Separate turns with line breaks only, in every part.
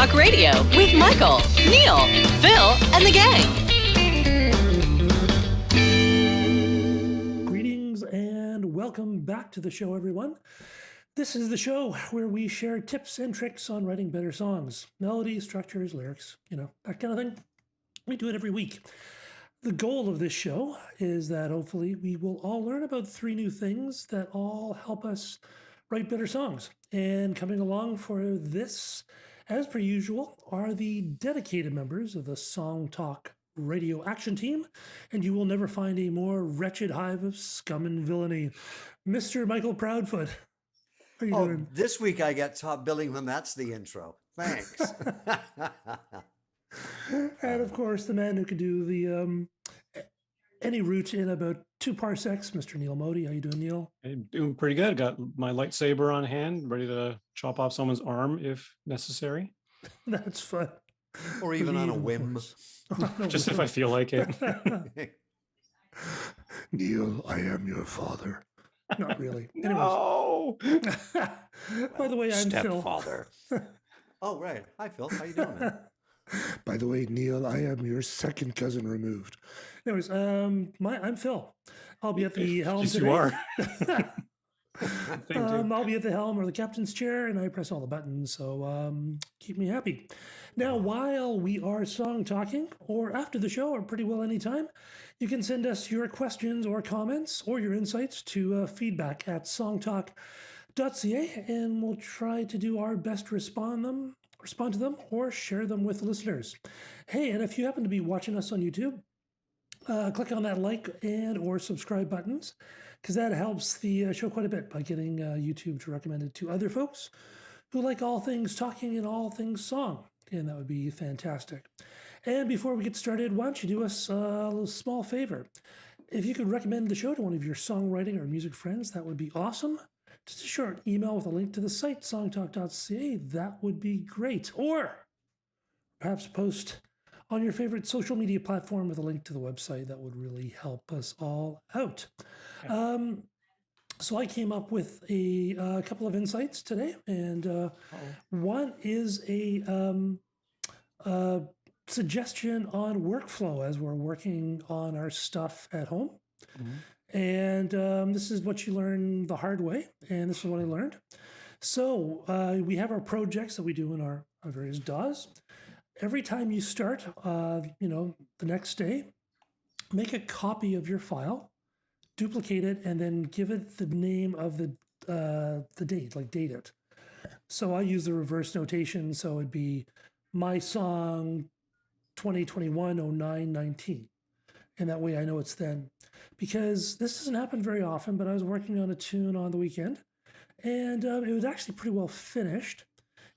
Talk Radio with Michael, Neil, Phil, and the gang.
Greetings and welcome back to the show, everyone. This is the show where we share tips and tricks on writing better songs, melodies, structures, lyrics, that kind of thing. We do it every week. The goal of this show is that hopefully we will all learn about 3 new things that all help us write better songs. And coming along for this, as per usual, are the dedicated members of the Song Talk Radio Action Team, and you will never find a more wretched hive of scum and villainy. Mr. Michael Proudfoot. How are you doing?
This week I get top billing when that's the intro. Thanks.
And of course, the man who could do the any route in about 2 parsecs, Mr. Neil Modi. How you doing, Neil?
I'm doing pretty good. Got my lightsaber on hand, ready to chop off someone's arm if necessary.
That's fun.
Or even on a whim.
Just if I feel like it.
Neil, I am your father. Not really.
No.
By the way, I'm Phil.
Stepfather. Oh, right. Hi, Phil. How you doing, man?
By the way, Neil, I am your second cousin removed.
Anyways, I'm Phil. I'll be at the helm
Yes,
today.
you are. Thank you.
I'll be at the helm or the captain's chair, and I press all the buttons, so keep me happy. Now, while we are song talking, or after the show, or pretty well anytime, you can send us your questions or comments or your insights to feedback@songtalk.ca, and we'll try to do our best to respond to them or share them with listeners. Hey, and if you happen to be watching us on YouTube, click on that like and or subscribe buttons, because that helps the show quite a bit by getting YouTube to recommend it to other folks who like all things talking and all things song, and that would be fantastic. And before we get started, why don't you do us a little small favor? If you could recommend the show to one of your songwriting or music friends, that would be awesome. Just a short email with a link to the site, songtalk.ca, that would be great. Or perhaps post on your favorite social media platform with a link to the website. That would really help us all out. So I came up with a couple of insights today, and one is a suggestion on workflow as we're working on our stuff at home. Mm-hmm. And this is what you learn the hard way, and this is what I learned. So we have our projects that we do in our various DAWs. Every time you start, the next day, make a copy of your file, duplicate it, and then give it the name of the date, like date it. So I use the reverse notation, so it'd be my song 2021-09-19. And that way I know it's then. Because this doesn't happen very often, but I was working on a tune on the weekend, and it was actually pretty well finished.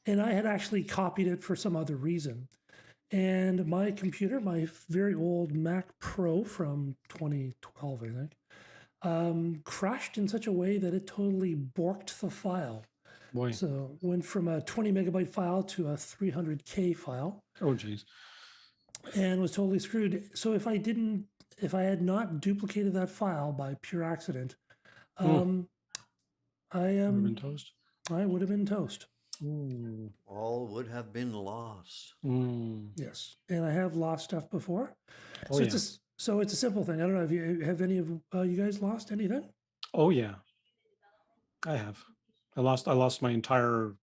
And I had actually copied it for some other reason. And my computer, my very old Mac Pro from 2012, I think, crashed in such a way that it totally borked the file.
Boy.
So went from a 20 megabyte file to a 300K file.
Oh, geez.
And was totally screwed. So if I had not duplicated that file by pure accident, I
been toast.
I would have been toast.
Ooh.
All would have been lost.
Yes, and I have lost stuff before.
Oh,
So it's a simple thing. I don't know if you have any of you guys lost anything.
Oh yeah, I have. I lost my entire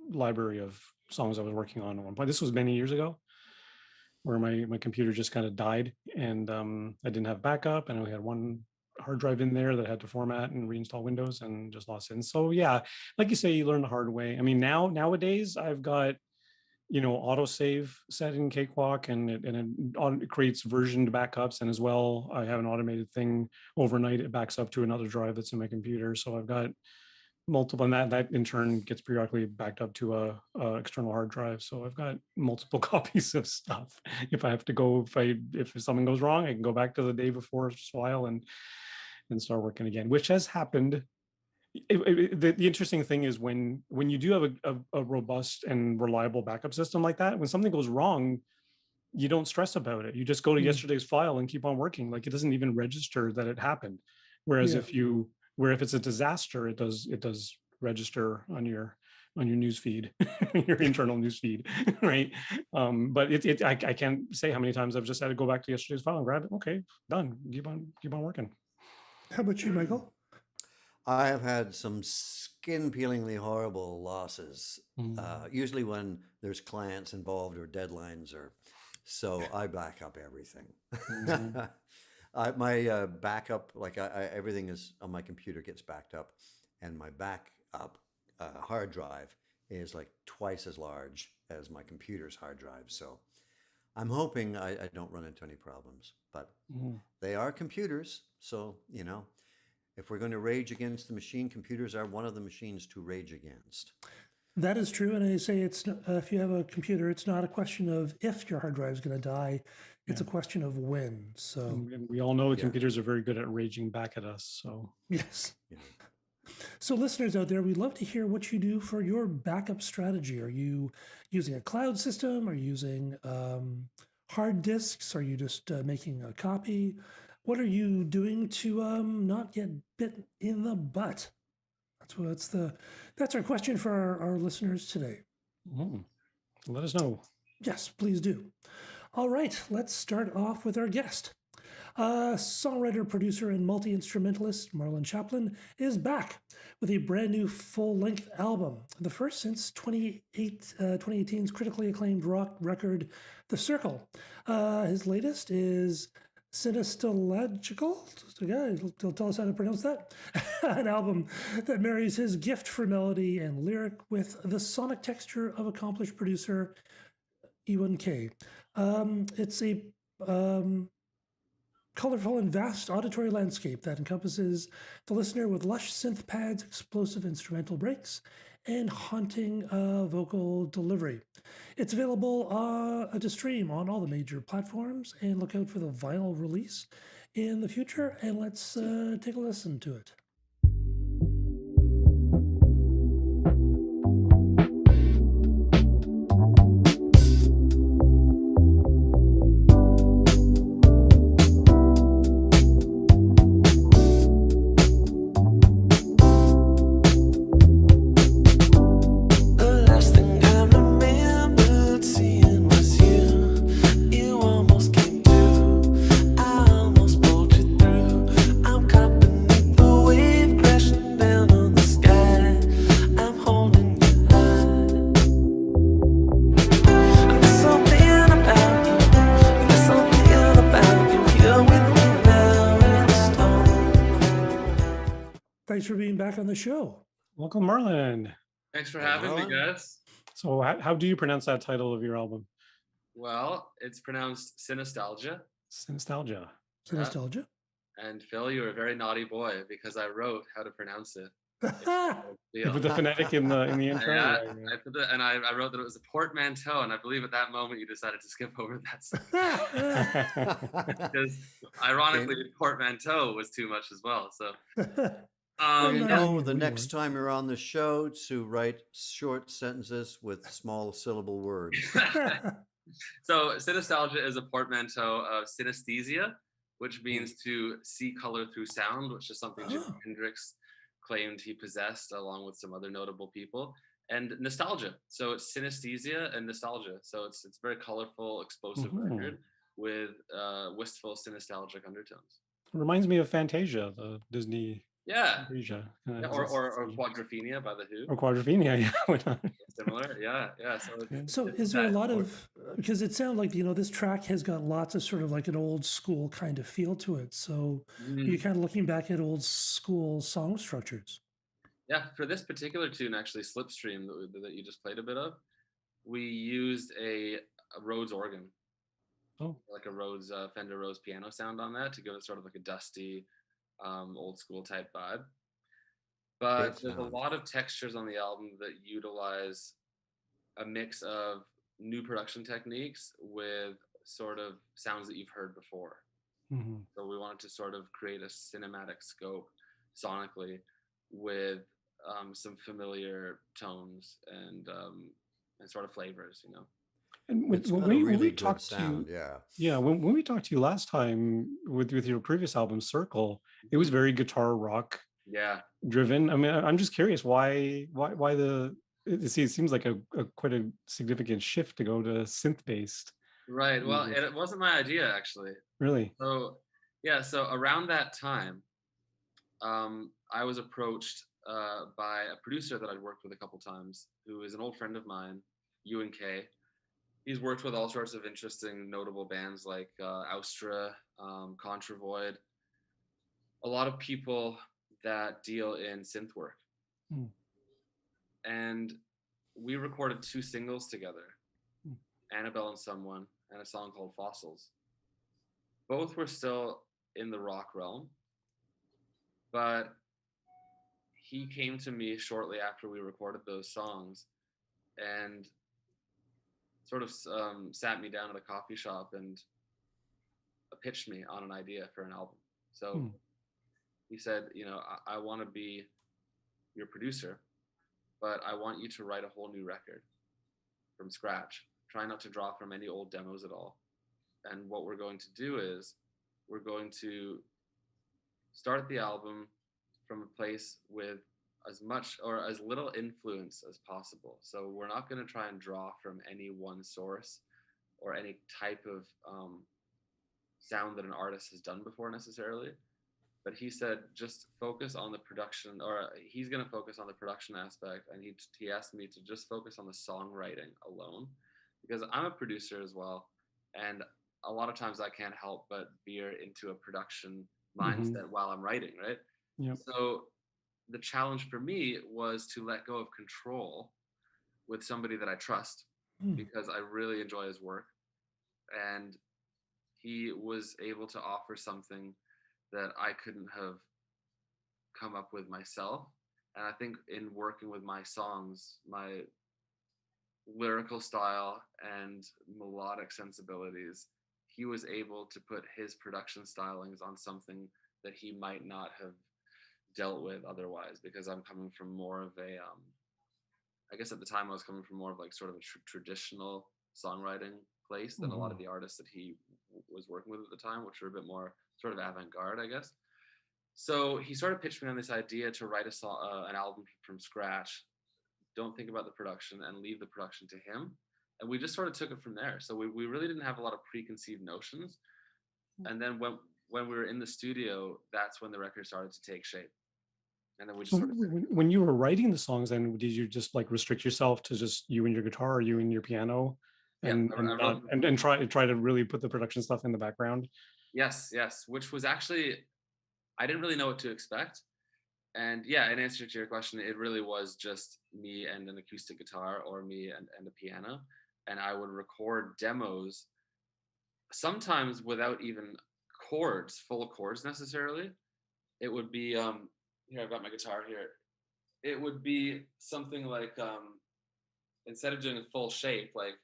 library of songs I was working on at one point. This was many years ago, where my computer just kind of died, and I didn't have backup, and I only had one hard drive in there that I had to format and reinstall Windows, and just lost it. And so yeah, like you say, you learn the hard way. I mean, nowadays I've got autosave set in Cakewalk, and it creates versioned backups, and as well I have an automated thing overnight. It backs up to another drive that's in my computer, so I've got multiple, and that in turn gets periodically backed up to a external hard drive. So I've got multiple copies of stuff. If I have to go, if something goes wrong, I can go back to the day before file and start working again, which has happened. The interesting thing is when you do have a robust and reliable backup system like that, when something goes wrong, you don't stress about it. You just go to yesterday's file and keep on working. Like, it doesn't even register that it happened. Whereas if it's a disaster, it does register on your your news feed, your internal news feed, right? But I can't say how many times I've just had to go back to yesterday's file and grab it. Okay, done. Keep on working.
How about you, Michael?
I have had some skin-peelingly horrible losses, usually when there's clients involved or deadlines, or so I back up everything. My backup, like everything is on my computer gets backed up, and my backup hard drive is like twice as large as my computer's hard drive. So I'm hoping I don't run into any problems, but they are computers. So, if we're going to rage against the machine, computers are one of the machines to rage against.
That is true. And I say it's if you have a computer, it's not a question of if your hard drive is going to die. It's a question of when. So
and we all know the computers are very good at raging back at us. So
yes. Yeah. So listeners out there, we'd love to hear what you do for your backup strategy. Are you using a cloud system? Are you using hard disks? Are you just making a copy? What are you doing to not get bit in the butt? That's our question for our listeners today.
Let us know.
Yes, please do. All right, let's start off with our guest. Songwriter, producer, and multi-instrumentalist Marlon Chaplin is back with a brand new full-length album, the first since 2018's critically acclaimed rock record, The Circle. His latest is Synestalgia. He'll tell us how to pronounce that. An album that marries his gift for melody and lyric with the sonic texture of accomplished producer Ewan Kay. It's a colorful and vast auditory landscape that encompasses the listener with lush synth pads, explosive instrumental breaks, and haunting vocal delivery. It's available to stream on all the major platforms, and look out for the vinyl release in the future. And let's take a listen to it. Thanks for being back on the show.
Welcome, Marlon.
Thanks for having me, guys.
So how do you pronounce that title of your album?
Well, it's pronounced Synestalgia.
Synestalgia.
Synestalgia.
And Phil, you were a very naughty boy because I wrote how to pronounce it.
You put the phonetic in the intro.
Yeah, I put and I wrote that it was a portmanteau, and I believe at that moment you decided to skip over that stuff. Because ironically, portmanteau was too much as well. So
the next time you're on the show to write short sentences with small syllable words.
So synestalgia is a portmanteau of synesthesia, which means to see color through sound, which is something Jimi Hendrix claimed he possessed along with some other notable people, and nostalgia. So it's synesthesia and nostalgia. So it's very colorful, explosive record with wistful synestalgic undertones.
It reminds me of Fantasia, the Disney.
Yeah.
Or
Quadrophenia by The Who.
Or Quadrophenia,
Similar, yeah.
So is there a lot of, because it sounds like, this track has got lots of sort of like an old school kind of feel to it. So you're kind of looking back at old school song structures.
Yeah, for this particular tune, actually, Slipstream, that you just played a bit of, we used a Rhodes organ. Like a Rhodes, Fender Rhodes piano sound on that to give it sort of like a dusty, old school type vibe. But there's a lot of textures on the album that utilize a mix of new production techniques with sort of sounds that you've heard before. So we wanted to sort of create a cinematic scope sonically with some familiar tones and sort of flavors,
And when we talked to you, when we talked to you last time with your previous album Circle, it was very guitar rock driven. I mean, I'm just curious why the it seems like a quite a significant shift to go to synth based.
Right. Well, it wasn't my idea actually.
Really?
So yeah, so around that time, I was approached by a producer that I'd worked with a couple times, who is an old friend of mine, Ewan Kay. He's worked with all sorts of interesting, notable bands like Austra, Contravoid, a lot of people that deal in synth work.
Mm.
And we recorded 2 singles together, Annabelle and Someone, and a song called Fossils. Both were still in the rock realm, but he came to me shortly after we recorded those songs and sort of sat me down at a coffee shop and pitched me on an idea for an album. So he said, you know, I want to be your producer, but I want you to write a whole new record from scratch. Try not to draw from any old demos at all. And what we're going to do is we're going to start the album from a place with as much or as little influence as possible. So we're not going to try and draw from any one source or any type of sound that an artist has done before necessarily. But he said, just focus on the production, or he's going to focus on the production aspect. And he asked me to just focus on the songwriting alone, because I'm a producer as well. And a lot of times I can't help but veer into a production mindset while I'm writing, right?
Yep.
So the challenge for me was to let go of control with somebody that I trust, because I really enjoy his work. And he was able to offer something that I couldn't have come up with myself. And I think in working with my songs, my lyrical style and melodic sensibilities, he was able to put his production stylings on something that he might not have dealt with otherwise, because I'm coming from more of a, I guess at the time I was coming from more of like sort of a traditional songwriting place than a lot of the artists that he was working with at the time, which were a bit more sort of avant-garde, I guess. So he started pitching me on this idea to write a song, an album from scratch, don't think about the production, and leave the production to him. And we just sort of took it from there. So we really didn't have a lot of preconceived notions. And then when we were in the studio, that's when the record started to take shape. And then we just
So when you were writing the songs, then did you just like restrict yourself to just you and your guitar, or you and your piano, and try to really put the production stuff in the background?
Yes, which was actually, I didn't really know what to expect. And yeah, in answer to your question, it really was just me and an acoustic guitar, or me and a piano. And I would record demos, sometimes without even chords, full chords necessarily. It would be, here, I've got my guitar here. It would be something like, instead of doing a full shape, like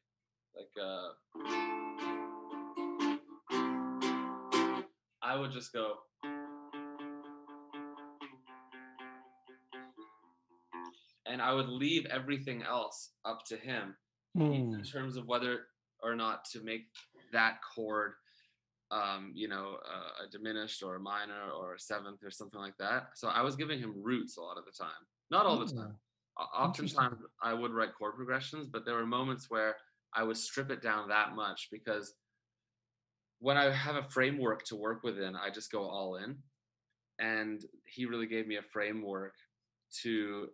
I would just go. And I would leave everything else up to him in terms of whether or not to make that chord, a diminished or a minor or a seventh or something like that. So I was giving him roots a lot of the time. Not all the time. Oftentimes I would write chord progressions, but there were moments where I would strip it down that much, because when I have a framework to work within, I just go all in. And he really gave me a framework to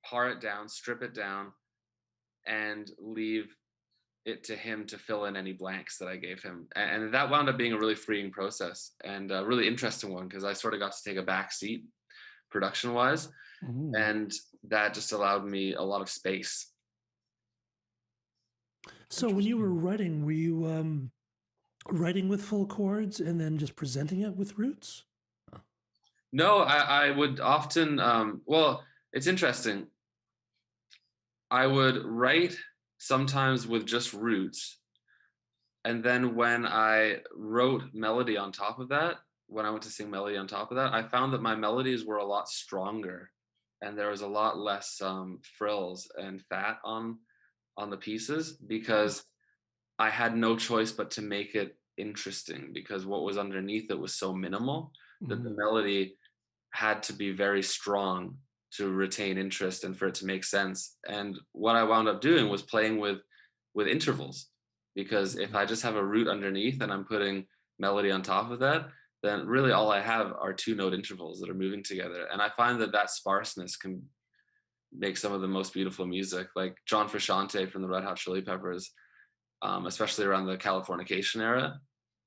par it down, strip it down, and leave it to him to fill in any blanks that I gave him. And that wound up being a really freeing process, and a really interesting one, because I sort of got to take a back seat production wise. And that just allowed me a lot of space.
So when you were writing, were you writing with full chords and then just presenting it with roots?
No, I would often, well, it's interesting. I would write sometimes with just roots. And then when I wrote melody on top of that, when I went to sing melody on top of that, I found that my melodies were a lot stronger, and there was a lot less frills and fat on the pieces, because I had no choice but to make it interesting, because what was underneath it was so minimal that the melody had to be very strong to retain interest and for it to make sense. And what I wound up doing was playing with intervals, because if I just have a root underneath and I'm putting melody on top of that, then really all I have are 2-note intervals that are moving together. And I find that that sparseness can make some of the most beautiful music. Like John Frusciante from the Red Hot Chili Peppers, especially around the Californication era,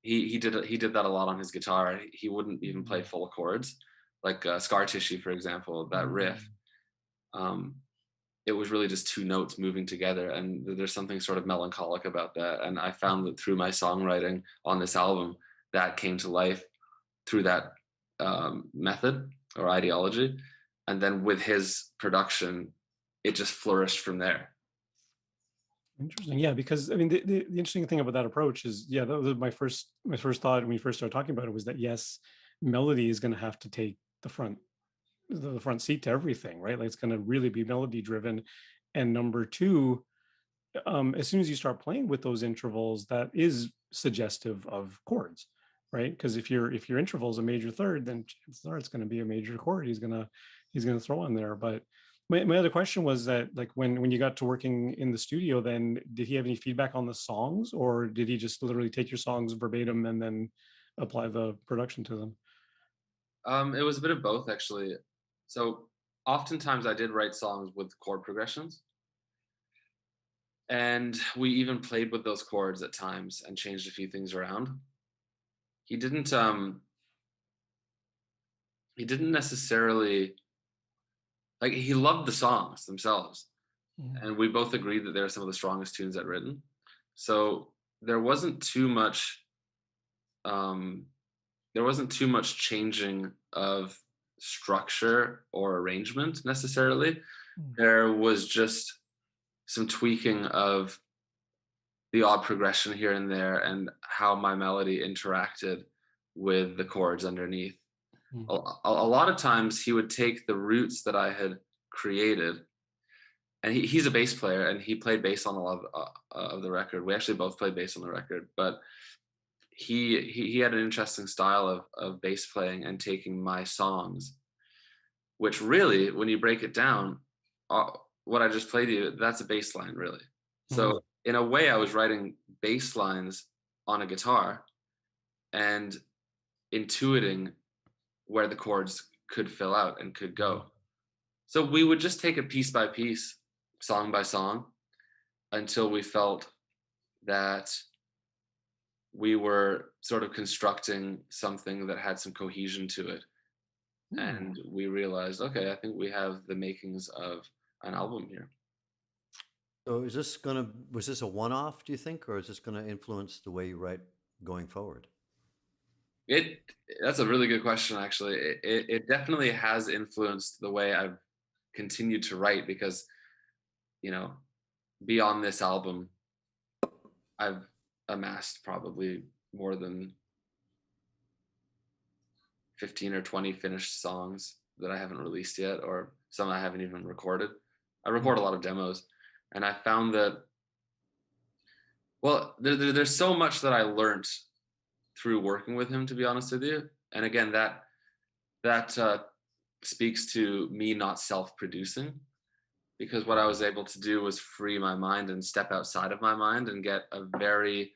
he did that a lot on his guitar. He wouldn't even play full chords, like Scar Tissue, for example. That riff, it was really just 2 notes moving together, and there's something sort of melancholic about that. And I found that through my songwriting on this album, that came to life through that method or ideology. And then with his production, it just flourished from there.
Interesting. Yeah, because I mean, the interesting thing about that approach is, yeah, that was my first thought when we first started talking about it, was that yes, melody is going to have to take the front seat to everything, right? Like it's going to really be melody driven. And number two, as soon as you start playing with those intervals, that is suggestive of chords, right? Because if your interval is a major third, then chances are it's going to be a major chord he's gonna throw in there. But my other question was that, like, when you got to working in the studio, then did he have any feedback on the songs, or did he just literally take your songs verbatim and then apply the production to them?
It was a bit of both, actually. So oftentimes I did write songs with chord progressions, and we even played with those chords at times and changed a few things around. He didn't necessarily, like, he loved the songs themselves, and we both agreed that they're some of the strongest tunes I'd written. So there wasn't too much changing of structure or arrangement necessarily. There was just some tweaking of the odd progression here and there, and how my melody interacted with the chords underneath. A lot of times he would take the roots that I had created, and he's a bass player, and he played bass on a lot of the record. We actually both played bass on the record, but he had an interesting style of bass playing and taking my songs, which really, when you break it down, what I just played you, that's a bass line, really. So in a way, I was writing bass lines on a guitar and intuiting where the chords could fill out and could go. So we would just take it piece by piece, song by song, until we felt that we were sort of constructing something that had some cohesion to it. And we realized, okay, I think we have the makings of an album here.
So was this a one-off, do you think, or is this gonna influence the way you write going forward?
That's a really good question, actually. It definitely has influenced the way I've continued to write, because, you know, beyond this album, I've amassed probably more than 15 or 20 finished songs that I haven't released yet, or some I haven't even recorded. I record a lot of demos, and I found that, well, there's so much that I learned through working with him, to be honest with you. And again, that speaks to me not self-producing, because what I was able to do was free my mind and step outside of my mind and get a very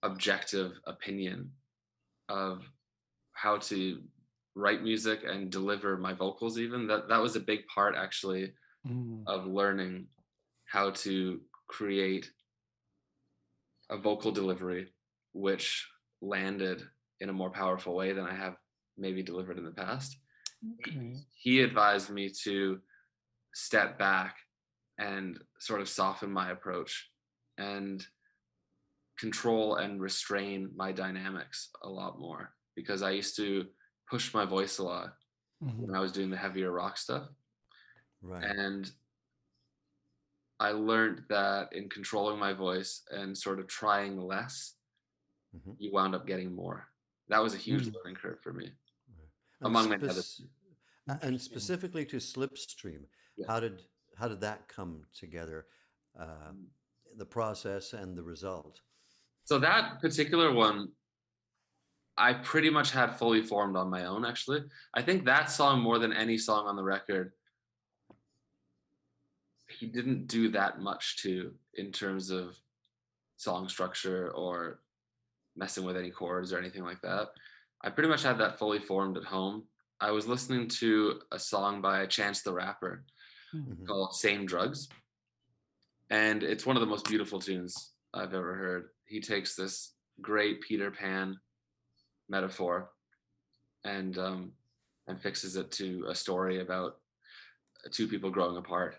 objective opinion of how to write music and deliver my vocals. Even that was a big part, actually, of learning how to create a vocal delivery which landed in a more powerful way than I have maybe delivered in the past. He advised me to step back and sort of soften my approach and control and restrain my dynamics a lot more, because I used to push my voice a lot when I was doing the heavier rock stuff.
Right.
And I learned that in controlling my voice and sort of trying less, you wound up getting more. That was a huge learning curve for me. Among many others.
And specifically to Slipstream, how did that come together? The process and the result.
So that particular one, I pretty much had fully formed on my own, actually. I think that song, more than any song on the record, he didn't do that much to in terms of song structure or messing with any chords or anything like that. I pretty much had that fully formed at home. I was listening to a song by Chance the Rapper called Same Drugs. And it's one of the most beautiful tunes I've ever heard. He takes this great Peter Pan metaphor and fixes it to a story about two people growing apart.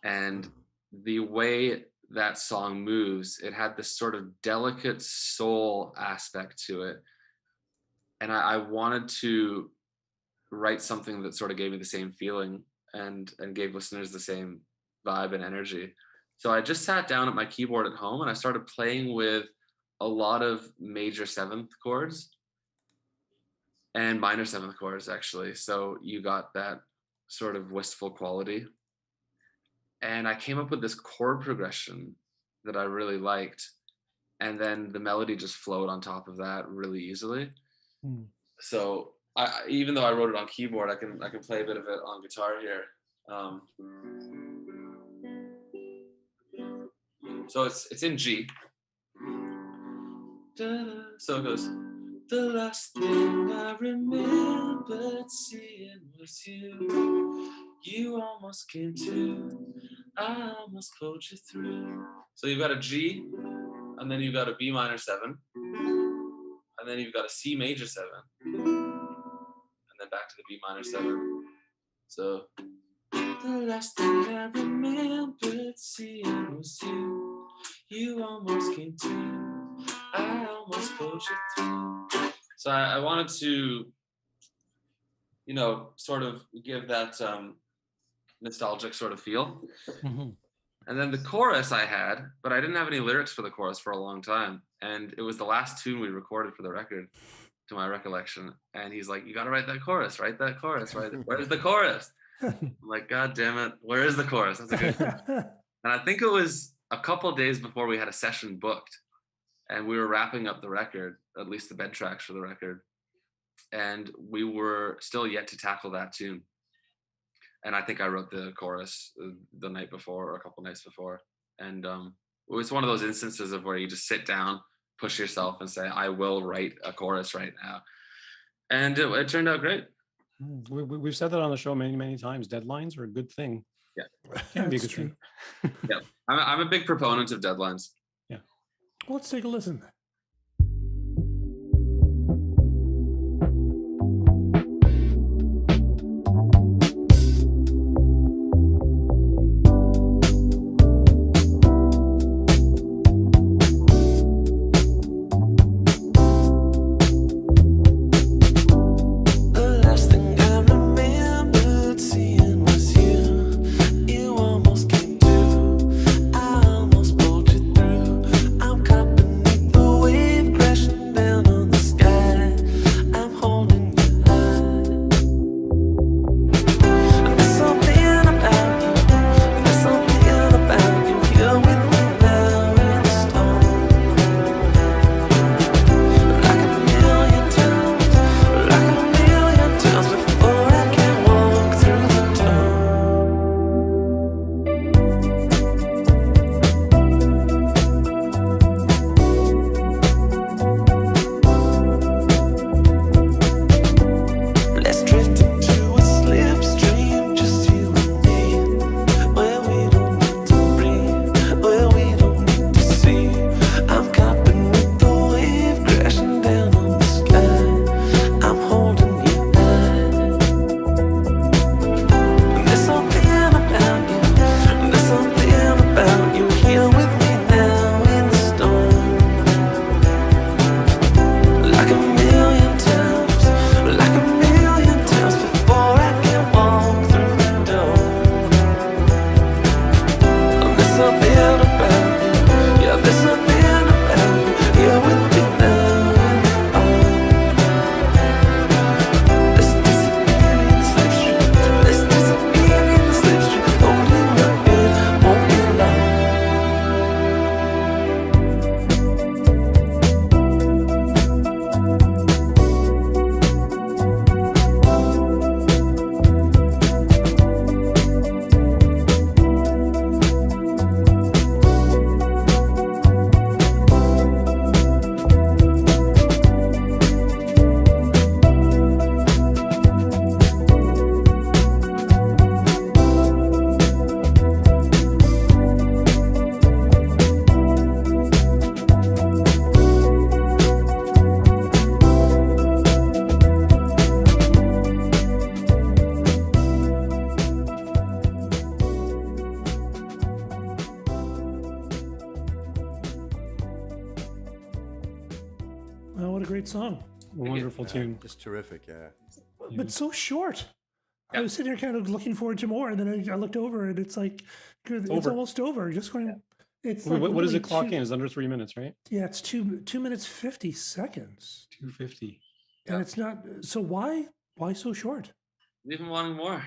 And the way that song moves, it had this sort of delicate soul aspect to it. And I wanted to write something that sort of gave me the same feeling and gave listeners the same vibe and energy. So I just sat down at my keyboard at home and I started playing with a lot of major seventh chords and minor seventh chords, actually. So you got that sort of wistful quality. And I came up with this chord progression that I really liked. And then the melody just flowed on top of that really easily. So even though I wrote it on keyboard, I can play a bit of it on guitar here. So it's in G. So it goes. The last thing I remembered seeing was you. You almost came to. I almost pulled you through. So you've got a G, and then you've got a B minor 7, and then you've got a C major 7, and then back to the B minor 7. So the last thing I remembered seeing was you. You almost came to. I almost pulled you through. So I wanted to, sort of give that nostalgic sort of feel. And then the chorus I had, but I didn't have any lyrics for the chorus for a long time. And it was the last tune we recorded for the record, to my recollection. And he's like, you got to write that chorus, where's the chorus? I'm like, God damn it, where is the chorus? That's a good question. And I think it was a couple of days before we had a session booked and we were wrapping up the record, at least the bed tracks for the record. And we were still yet to tackle that tune. And I think I wrote the chorus the night before or a couple nights before. And it was one of those instances of where you just sit down, push yourself and say, I will write a chorus right now. And it turned out great.
We've said that on the show many, many times. Deadlines are a good thing.
Yeah.
Can be a good thing.
Yeah. I'm a big proponent of deadlines.
Yeah.
Well, let's take a listen.
I'm caught beneath the
Oh, what a great song.
Wonderful tune.
Just terrific, yeah.
But so short. I was sitting there kind of looking forward to more, and then I looked over, and it's like it's
over.
almost over. Just going. It's
Wait,
like
what does
really
it clock in? It's under 3 minutes, right?
Yeah, it's 2 minutes 50 seconds.
2:50.
And it's not. So why so short?
Even wanting more.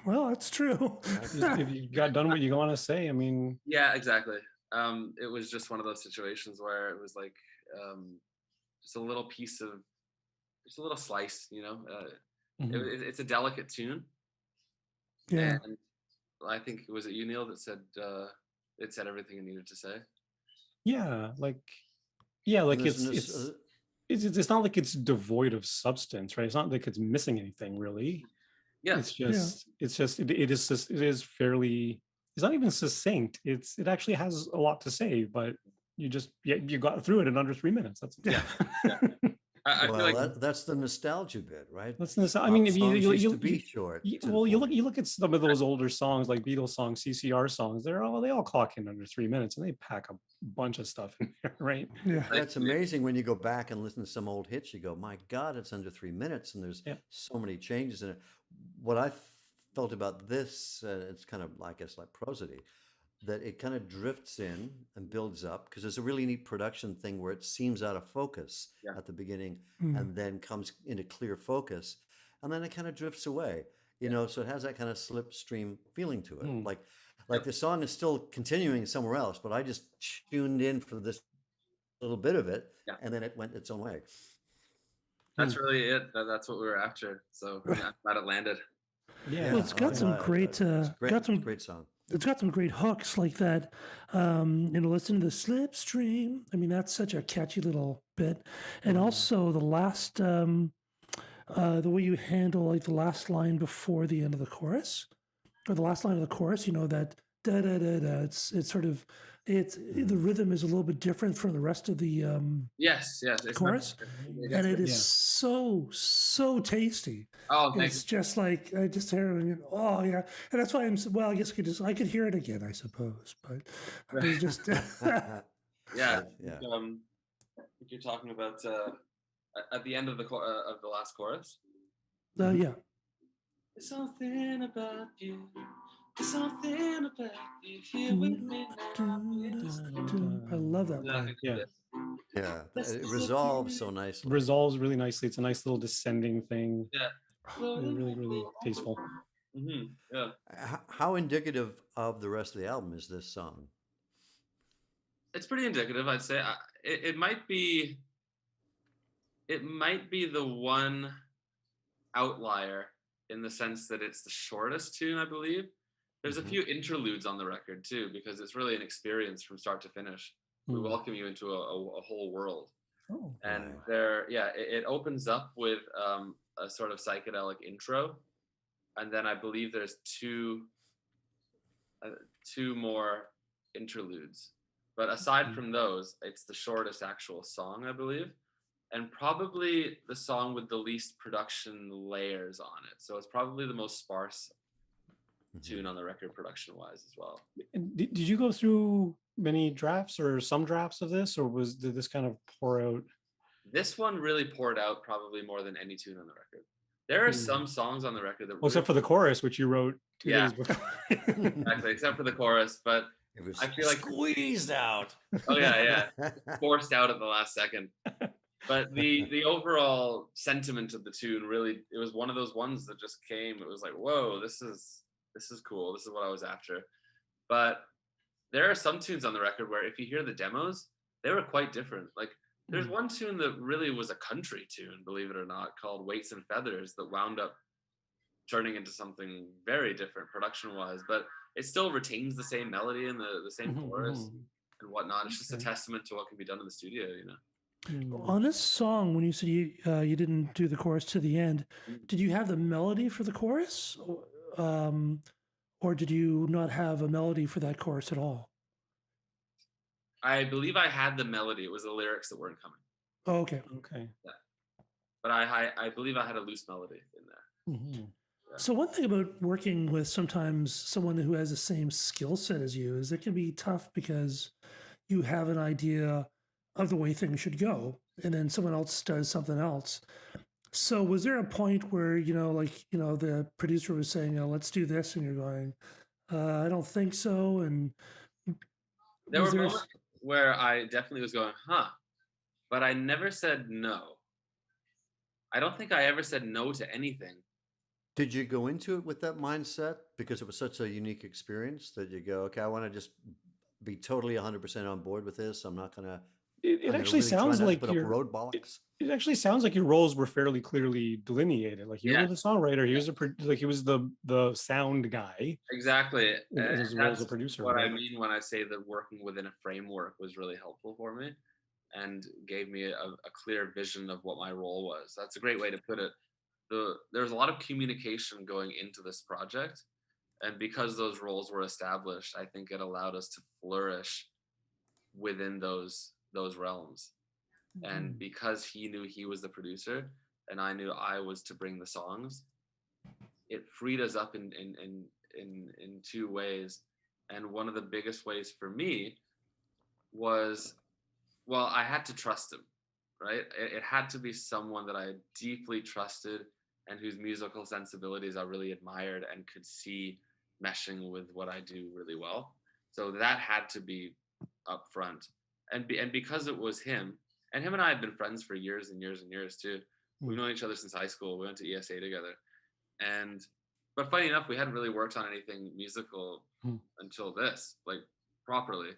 Well, that's true.
If you got done what you want to say, I mean.
Yeah, exactly. It was just one of those situations where it was like just a little piece of, just a little slice, you know. It's a delicate tune.
Yeah.
And I think, was it you, Neil, that said it said everything it needed to say?
Yeah, like it's not like it's devoid of substance, right? It's not like it's missing anything really.
Yeah.
It is fairly, it's not even succinct. It actually has a lot to say, but you got through it in under 3 minutes. That's
I feel like
that's the nostalgia bit, right?
I mean, if you
used to be short.
you look at some of those older songs, like Beatles songs, CCR songs, they all clock in under 3 minutes, and they pack a bunch of stuff in there, right?
Yeah.
That's amazing when you go back and listen to some old hits. You go, my God, it's under 3 minutes, and there's so many changes in it. What I felt about this, it's kind of, I guess, like prosody, that it kind of drifts in and builds up, because there's a really neat production thing where it seems out of focus at the beginning and then comes into clear focus, and then it kind of drifts away, you know, so it has that kind of slipstream feeling to it. Like the song is still continuing somewhere else, but I just tuned in for this little bit of it, and then it went its own way.
That's really it. That's what we were after. So I'm glad it landed.
Yeah. Well, it's got some great
song.
It's got some great hooks like that. Listen to the slipstream. I mean, that's such a catchy little bit. And also the last, the way you handle like the last line before the end of the chorus, or the last line of the chorus, you know, that da da da da. It's sort of, the rhythm is a little bit different from the rest of the chorus, and it is so tasty.
Oh,
it's just like I just hear it. Oh yeah, and that's why I guess I could hear it again, I suppose. But I was just
yeah. I think you're talking about at the end of the last chorus.
Yeah.
There's something about you. There's something about you here with me now.
I love that line.
Yeah, it resolves so nicely.
Resolves really nicely. It's a nice little descending thing.
Yeah.
Really, really tasteful.
Yeah.
How indicative of the rest of the album is this song?
It's pretty indicative, I'd say. It might be the one outlier in the sense that it's the shortest tune, I believe. There's a few interludes on the record too, because it's really an experience from start to finish. We welcome you into a whole world. And it opens up with a sort of psychedelic intro, and then I believe there's two more interludes. But aside from those, it's the shortest actual song, I believe, and probably the song with the least production layers on it. So it's probably the most sparse tune on the record production wise as well.
And did you go through many drafts or some drafts of this, or did this kind of pour out?
This one really poured out probably more than any tune on the record. There are some songs on the record that
except for the chorus, which you wrote 2 days before.
Exactly, except for the chorus, but
it was,
I feel like
squeezed out.
Oh yeah, forced out at the last second. But the overall sentiment of the tune really, it was one of those ones that just came. It was like, whoa, this is cool. This is what I was after. But there are some tunes on the record where if you hear the demos, they were quite different. Like there's one tune that really was a country tune, believe it or not, called Weights and Feathers, that wound up turning into something very different production-wise, but it still retains the same melody and the same chorus and whatnot. It's just a testament to what can be done in the studio, you know.
On this song, when you said you didn't do the chorus to the end, did you have the melody for the chorus? Or did you not have a melody for that chorus at all?
I believe I had the melody. It was the lyrics that weren't coming.
Oh, okay.
Yeah. But I believe I had a loose melody in there.
Yeah. So one thing about working with sometimes someone who has the same skill set as you is it can be tough because you have an idea of the way things should go, and then someone else does something else. So was there a point where, the producer was saying, let's do this, and you're going, I don't think so, and
There
was
were
there?
moments where I definitely was going, huh, but I never said no. I don't think I ever said no to anything.
Did you go into it with that mindset because it was such a unique experience that you go, okay, I want to just be totally 100% on board with this. I'm not going to.
It actually sounds like
put up roadblocks.
It actually sounds like your roles were fairly clearly delineated. Like you were the songwriter, he was the sound guy.
Exactly.
As well as a producer.
What I mean when I say that working within a framework was really helpful for me and gave me a clear vision of what my role was. That's a great way to put it. There's a lot of communication going into this project. And because those roles were established, I think it allowed us to flourish within those realms. And because he knew he was the producer and I knew I was to bring the songs, it freed us up in two ways. And one of the biggest ways for me was, well, I had to trust him, right? It had to be someone that I deeply trusted and whose musical sensibilities I really admired and could see meshing with what I do really well. So that had to be up front. And because it was him, and him and I had been friends for years and years and years too. We've known each other since high school. We went to ESA together. But funny enough, we hadn't really worked on anything musical until this, like properly.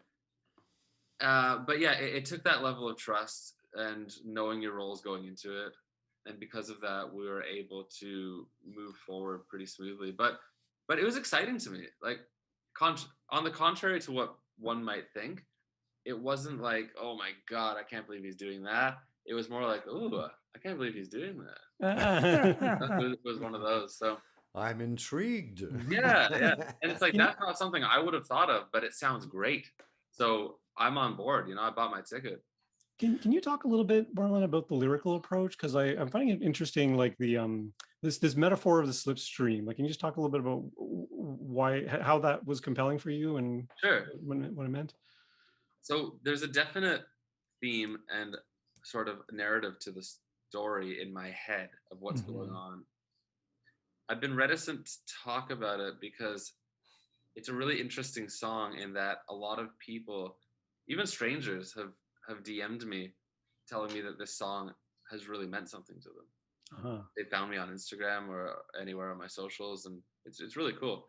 But yeah, it took that level of trust and knowing your roles going into it. And because of that, we were able to move forward pretty smoothly. But it was exciting to me. Like, on the contrary to what one might think, it wasn't like, oh my God, I can't believe he's doing that. It was more like, oh, I can't believe he's doing that. It was one of those. So
I'm intrigued.
Yeah. And it's like, that's not something I would have thought of, but it sounds great. So I'm on board, I bought my ticket.
Can you talk a little bit, Marlon, about the lyrical approach? Because I'm finding it interesting, like the this metaphor of the slipstream. Like, can you just talk a little bit about how that was compelling for you and
sure
what it meant?
So there's a definite theme and sort of narrative to the story in my head of what's going on. I've been reticent to talk about it because it's a really interesting song in that a lot of people, even strangers, have DM'd me telling me that this song has really meant something to them. They found me on Instagram or anywhere on my socials, and it's really cool.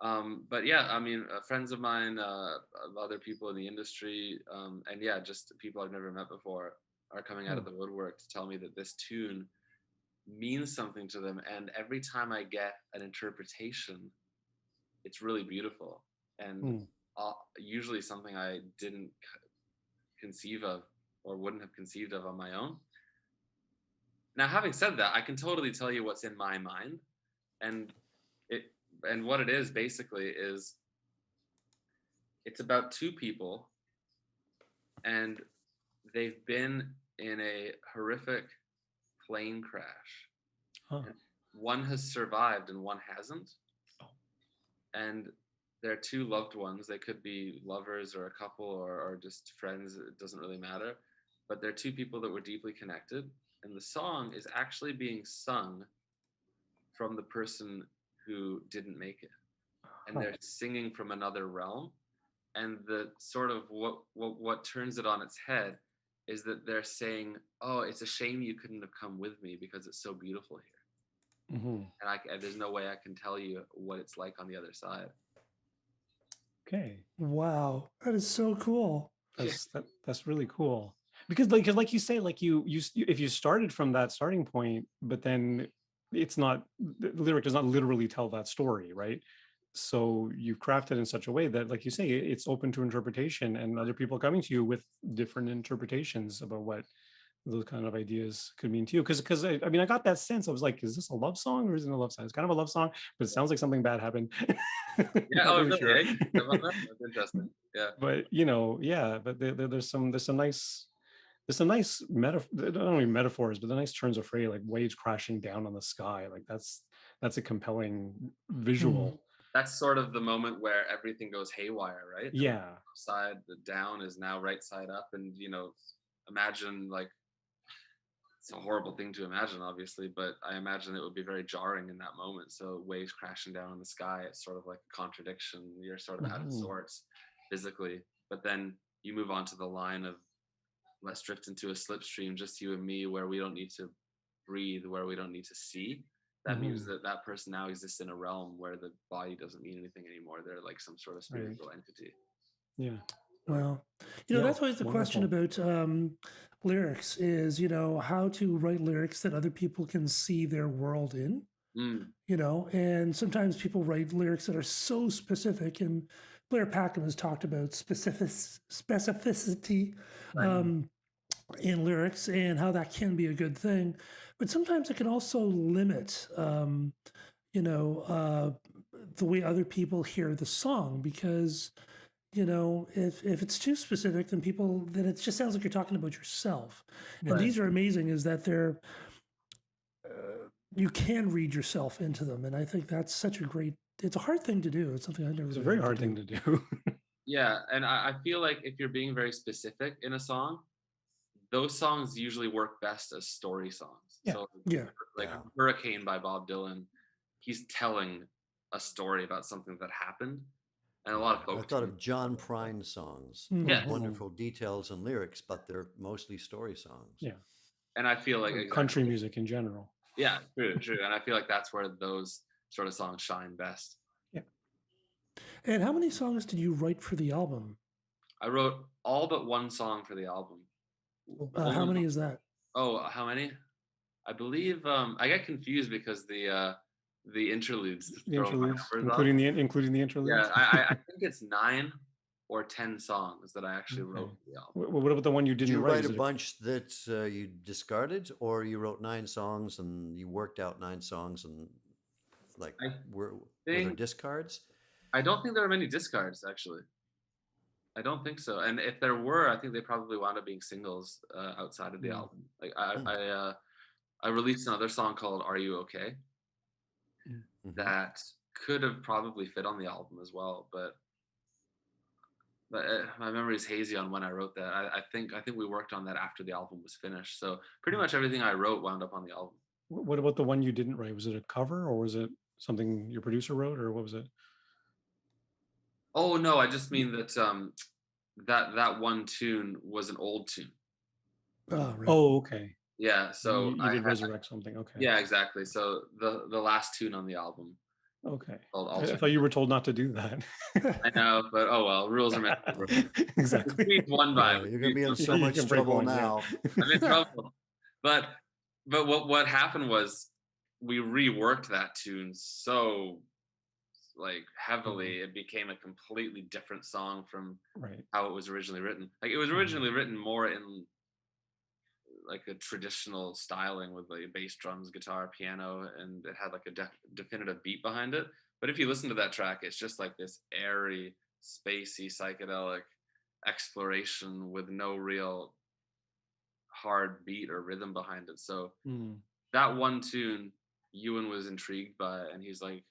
But yeah, I mean, friends of mine, other people in the industry, and yeah, just people I've never met before are coming out of the woodwork to tell me that this tune means something to them. And every time I get an interpretation, it's really beautiful. And usually something I didn't conceive of or wouldn't have conceived of on my own. Now, having said that, I can totally tell you what's in my mind. And what it is basically is it's about two people and they've been in a horrific plane crash. One has survived and one hasn't. And they're two loved ones. They could be lovers or a couple or just friends. It doesn't really matter. But they're two people that were deeply connected. And the song is actually being sung from the person who didn't make it. And they're singing from another realm. And the sort of what turns it on its head is that they're saying, oh, it's a shame you couldn't have come with me because it's so beautiful here. And there's no way I can tell you what it's like on the other side.
Okay.
Wow, that is so cool.
That's really cool. Because like you say, like you if you started from that starting point, but then it's not, the lyric does not literally tell that story, right? So you've crafted in such a way that, like you say, it's open to interpretation and other people coming to you with different interpretations about what those kind of ideas could mean to you. Because I mean, I got that sense. I was like, is this a love song or isn't it a love song? It's kind of a love song, but it sounds like something bad happened.
Yeah, really sure. That's interesting. Yeah.
But but there's some nice metaphor, not only metaphors, but the nice turns of phrase, like waves crashing down on the sky. Like that's a compelling visual.
that's sort of the moment where everything goes haywire, right?
Yeah.
Side the down is now right side up, and imagine, like, it's a horrible thing to imagine, obviously, but I imagine it would be very jarring in that moment. So waves crashing down in the sky, it's sort of like a contradiction. You're sort of out of sorts physically, but then you move on to the line of let's drift into a slipstream, just you and me, where we don't need to breathe, where we don't need to see. That means that person now exists in a realm where the body doesn't mean anything anymore. They're like some sort of spiritual entity.
Yeah.
Well,
Yeah,
that's always the question
wonderful.
about lyrics is, how to write lyrics that other people can see their world in, and sometimes people write lyrics that are so specific, and Blair Packham has talked about specificity in lyrics and how that can be a good thing, but sometimes it can also limit, the way other people hear the song, because if it's too specific, then it just sounds like you're talking about yourself. And these are amazing, is that they're you can read yourself into them, and I think that's such a great. It's a hard thing to do. It's something I never.
It's a very hard thing to do.
Yeah, and I feel like if you're being very specific in a song, those songs usually work best as story songs.
Yeah.
So
Yeah.
like Hurricane by Bob Dylan, he's telling a story about something that happened. And a lot of folks.
I thought of John Prine songs.
Yeah.
Wonderful details and lyrics, but they're mostly story songs.
Yeah.
And I feel like
country music in general.
Yeah, true. And I feel like that's where those sort of songs shine best.
Yeah.
And how many songs did you write for the album?
I wrote all but one song for the album.
How many is that?
Oh, how many? I believe I get confused because the interludes,
including the interludes.
Yeah, I think it's 9 or 10 songs that I actually wrote for the album.
What about the one you didn't write?
Did you write a bunch that you discarded, or you wrote 9 songs and you worked out 9 songs, and like were there discards?
I don't think there were many discards, actually. I don't think so. And if there were, I think they probably wound up being singles outside of the album. Like I released another song called "Are You Okay?" that could have probably fit on the album as well, but my memory is hazy on when I wrote that. I think we worked on that after the album was finished. So pretty much everything I wrote wound up on the album.
What about the one you didn't write? Was it a cover, or was it something your producer wrote, or what was it?
Oh no, I just mean that that one tune was an old tune.
Oh, right.
Oh, okay.
Yeah, so
you did resurrect something. Okay.
Yeah, exactly. So the last tune on the album.
Okay. I thought you were told not to do that.
I know, but oh well, rules are meant to be.
Exactly.
One vibe.
You're gonna be in so much trouble now.
I'm in trouble. But what happened was we reworked that tune so like heavily, it became a completely different song from how it was originally written. Like it was originally written more in like a traditional styling with like bass, drums, guitar, piano, and it had like a definitive beat behind it. But if you listen to that track, it's just like this airy, spacey, psychedelic exploration with no real hard beat or rhythm behind it. So that one tune, Ewan was intrigued by it, and he's like,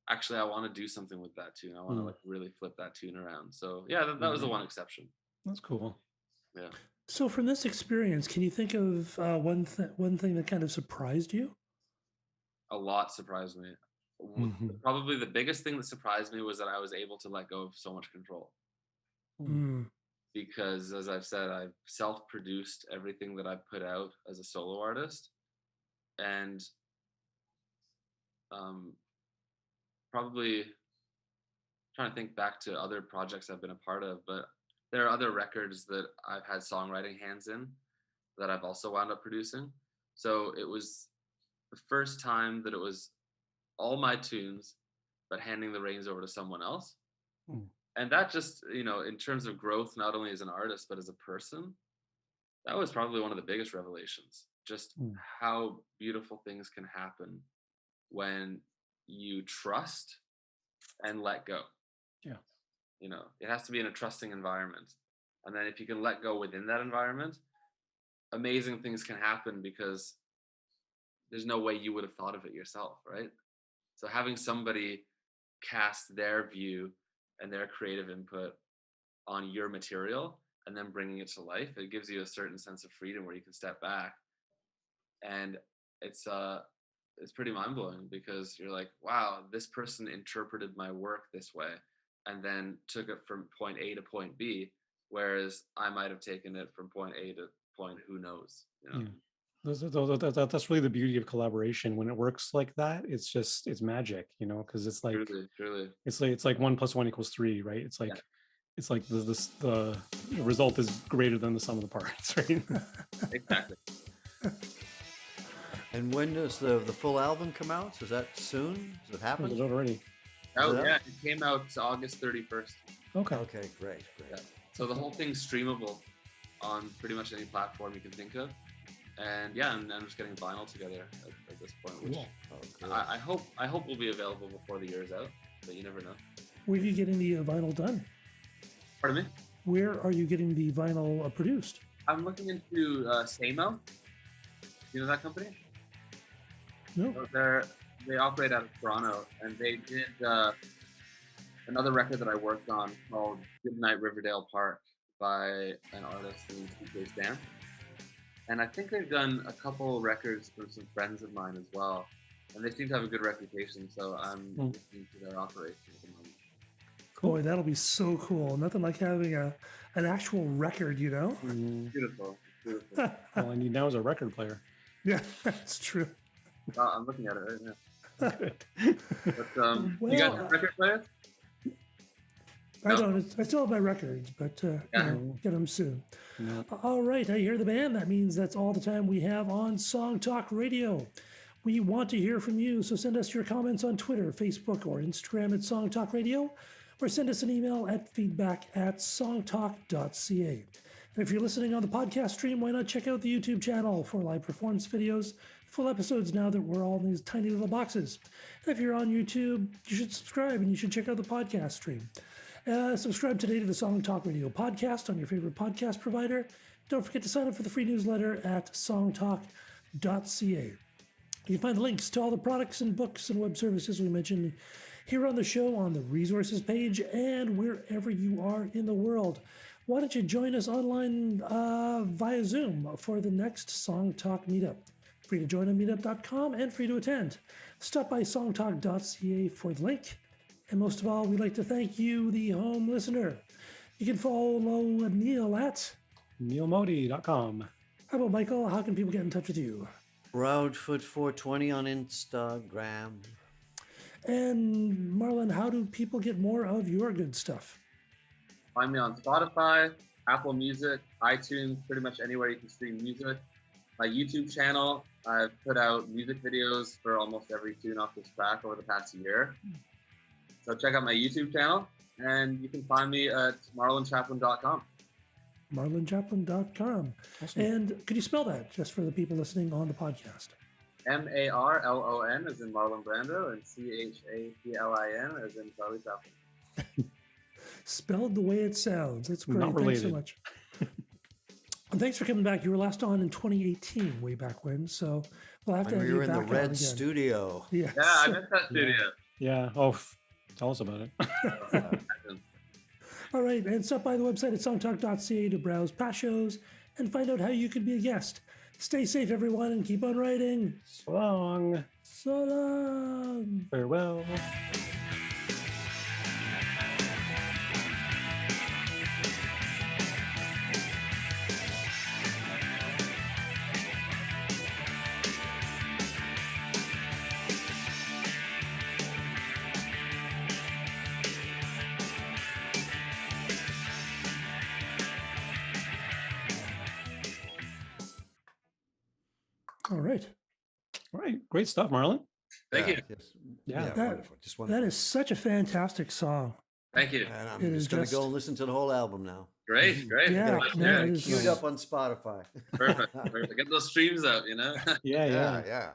actually, I want to do something with that tune. I want to like really flip that tune around. So yeah, that was the one exception.
That's cool.
Yeah.
So from this experience, can you think of one thing that kind of surprised you?
A lot surprised me. Probably the biggest thing that surprised me was that I was able to let go of so much control. Because as I've said, I've self-produced everything that I've put out as a solo artist. And probably trying to think back to other projects I've been a part of, but there are other records that I've had songwriting hands in that I've also wound up producing. So it was the first time that it was all my tunes, but handing the reins over to someone else. And that just, in terms of growth, not only as an artist, but as a person, that was probably one of the biggest revelations. Just how beautiful things can happen when you trust and let go. Yeah. It has to be in a trusting environment. And then if you can let go within that environment, amazing things can happen because there's no way you would have thought of it yourself, right? So having somebody cast their view and their creative input on your material and then bringing it to life. It gives you a certain sense of freedom where you can step back, and it's pretty mind-blowing because you're like, wow, this person interpreted my work this way and then took it from point A to point B, whereas I might have taken it from point A to point who knows, you know.
Yeah. That's really the beauty of collaboration. When it works like that, it's magic, you know, because it's like
Truly.
it's like 1 + 1 = 3, right? It's like
Yeah.
it's like the result is greater than the sum of the parts, right?
Exactly.
And when does the full album come out? Is that soon? Does it happen?
Is it already?
Oh
that-
yeah, it came out August 31st.
Okay.
Okay, great.
Yeah. So the whole thing's streamable on pretty much any platform you can think of. And yeah, I'm just getting vinyl together at this point, which
Cool.
I hope will be available before the year's out, but you never know.
Where are you getting the vinyl done?
Pardon me?
Where are you getting the vinyl produced?
I'm looking into Samo. You know that company?
No.
So they operate out of Toronto, and they did another record that I worked on called Goodnight Riverdale Park by an artist named TJ Stamp. And I think they've done a couple records for some friends of mine as well. And they seem to have a good reputation, so I'm looking into their operation at the moment.
Boy, that'll be so cool. Nothing like having an actual record, you know?
Beautiful.
All I need now is a record player.
Yeah, that's true.
I'm looking at it right now.
Good.
But you guys have record players?
I don't. I still have my records, but you know, get them soon.
Yeah.
All right, I hear the band. That means that's all the time we have on Song Talk Radio. We want to hear from you, so send us your comments on Twitter, Facebook, or Instagram at Song Talk Radio, or send us an email at feedback@songtalk.ca. And if you're listening on the podcast stream, why not check out the YouTube channel for live performance videos, full episodes now that we're all in these tiny little boxes. And if you're on YouTube, you should subscribe and you should check out the podcast stream. Subscribe today to the Song Talk Radio podcast on your favorite podcast provider. Don't forget to sign up for the free newsletter at songtalk.ca. You can find the links to all the products and books and web services we mentioned here on the show on the resources page and wherever you are in the world. Why don't you join us online via Zoom for the next Song Talk meetup? Free to join on meetup.com and free to attend. Stop by songtalk.ca for the link. And most of all, we'd like to thank you, the home listener. You can follow Neil at
neilmodi.com.
How about Michael? How can people get in touch with you?
Proudfoot420 on Instagram.
And Marlon, how do people get more of your good stuff?
Find me on Spotify, Apple Music, iTunes, pretty much anywhere you can stream music. My YouTube channel, I've put out music videos for almost every tune off this track over the past year. So check out my YouTube channel, and you can find me at marlonchaplin.com.
marlonchaplin.com.
Awesome.
And could you spell that just for the people listening on the podcast?
Marlon as in Marlon Brando, and Chaplin as in Charlie Chaplin.
Spelled the way it sounds. That's great.
Not
Thanks so
related.
much. And thanks for coming back. You were last on in 2018, way back when. So we'll have to
When
have
we
you
were in the
back on
red
again.
studio.
Yes.
Yeah, I missed that studio.
Yeah. Oh, tell us about it.
All right. And stop by the website at songtalk.ca to browse past shows and find out how you could be a guest. Stay safe, everyone, and keep on writing.
So long.
So long.
Farewell.
All right.
All right. Great stuff, Marlon.
Thank you.
Just,
Yeah.
That-
wonderful. Just wonderful.
That is such a fantastic song.
Thank you.
And I'm
It is
just going to
just-
go and listen to the whole album now.
Great.
Yeah,
Much,
no,
yeah.
it is-
Queued up on Spotify.
Perfect. Get those streams up, you know?
Yeah.
yeah.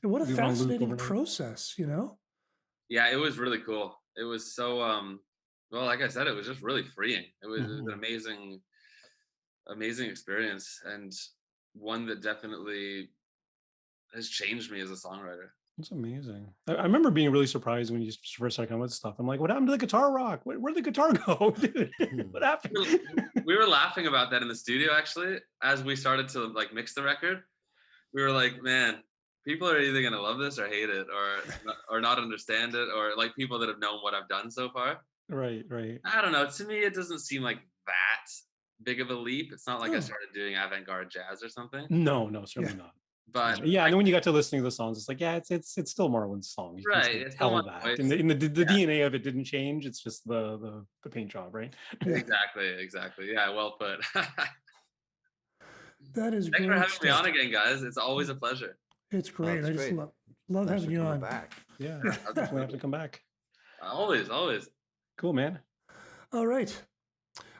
And what a
Leave it on loop
fascinating
overnight.
process, you know?
Yeah, it was really cool. It was so well, like I said, it was just really freeing. It was an amazing experience, and one that definitely has changed me as a songwriter.
That's amazing. I remember being really surprised when you first started coming with stuff. I'm like, what happened to the guitar rock? Where'd the guitar go? Dude, what happened?
We were laughing about that in the studio, actually, as we started to like mix the record. We were like, man, people are either gonna love this or hate it, or not understand it, or like people that have known what I've done so far.
Right.
I don't know. To me, it doesn't seem like that big of a leap. It's not like I started doing avant-garde jazz or something.
No, certainly not.
But
yeah, and then when you got to listening to the songs, it's like, yeah, it's still Marlon's song. You
right.
can
It's
tell
still
that.
voice.
And the DNA of it didn't change. It's just the paint job, right?
Exactly. Yeah, well put.
That is
Thanks
great.
for having me
stuff.
on again, guys. It's always a pleasure.
It's great.
it's
I just
great.
love
Thanks
having
for
you
coming
on.
back.
Yeah, I'll definitely have to come back.
Always.
Cool, man.
All right.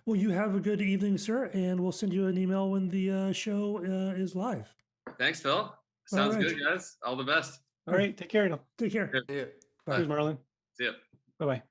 Well, you have a good evening, sir, and we'll send you an email when the show is live.
Thanks, Phil. Sounds
right.
good, guys. All the best.
All right, take care.
Take care.
Yeah.
Bye.
Cheers, Marlon.
See ya.
Bye-bye.